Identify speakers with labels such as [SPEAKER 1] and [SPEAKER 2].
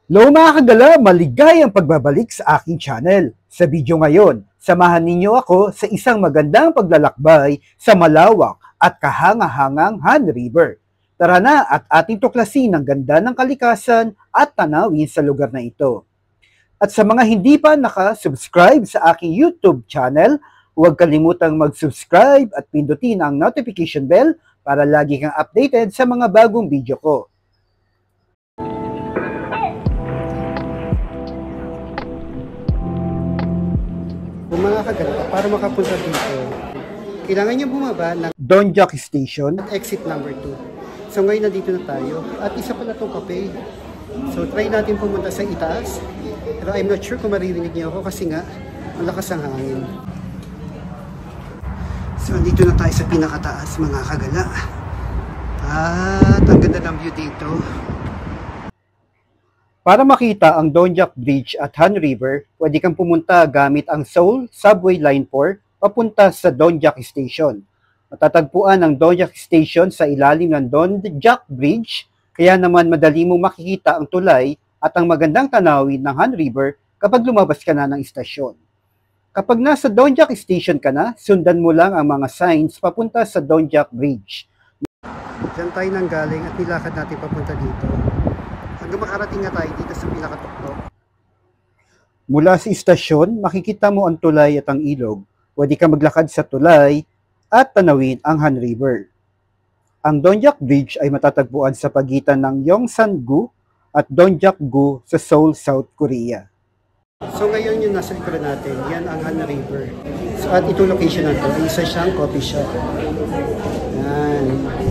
[SPEAKER 1] Hello mga kagala, maligayang pagbabalik sa aking channel. Sa video ngayon, samahan ninyo ako sa isang magandang paglalakbay sa malawak at kahangahangang Han River. Tara na at ating tuklasin ang ganda ng kalikasan at tanawin sa lugar na ito. At sa mga hindi pa nakasubscribe sa aking YouTube channel, huwag kalimutang mag-subscribe at pindutin ang notification bell para lagi kang updated sa mga bagong video ko.
[SPEAKER 2] Kung mga kagala, para makapunta dito, kailangan nyo bumaba ng
[SPEAKER 1] Donjak Station.
[SPEAKER 2] exit number 2. So ngayon nandito na tayo. At isa pala itong cafe. So try natin pumunta sa itaas. Pero I'm not sure kung maririnig niyo ako kasi nga, malakas ang hangin. So nandito na tayo sa pinakataas mga kagala. At ang ganda ng view dito.
[SPEAKER 1] Para makita ang Donjak Bridge at Han River, pwede kang pumunta gamit ang Seoul Subway Line 4 papunta sa Donjak Station. Matatagpuan ang Donjak Station sa ilalim ng Donjak Bridge, kaya naman madali mong makikita ang tulay at ang magandang tanawin ng Han River kapag lumabas ka na ng istasyon. Kapag nasa Donjak Station ka na, sundan mo lang ang mga signs papunta sa Donjak Bridge.
[SPEAKER 2] Diyan tayo nang galing at nilakad natin papunta dito. Hanggang makarating na tayo dito sa pinakatuktok.
[SPEAKER 1] Mula sa istasyon, makikita mo ang tulay at ang ilog. Pwede ka maglakad sa tulay at tanawin ang Han River. Ang Donjak Bridge ay matatagpuan sa pagitan ng Yongsan-gu at Donjak-gu sa Seoul, South Korea.
[SPEAKER 2] So ngayon yung nasa likuran natin, yan ang Han River. So at itong location na to, isa siyang coffee shop. Yan.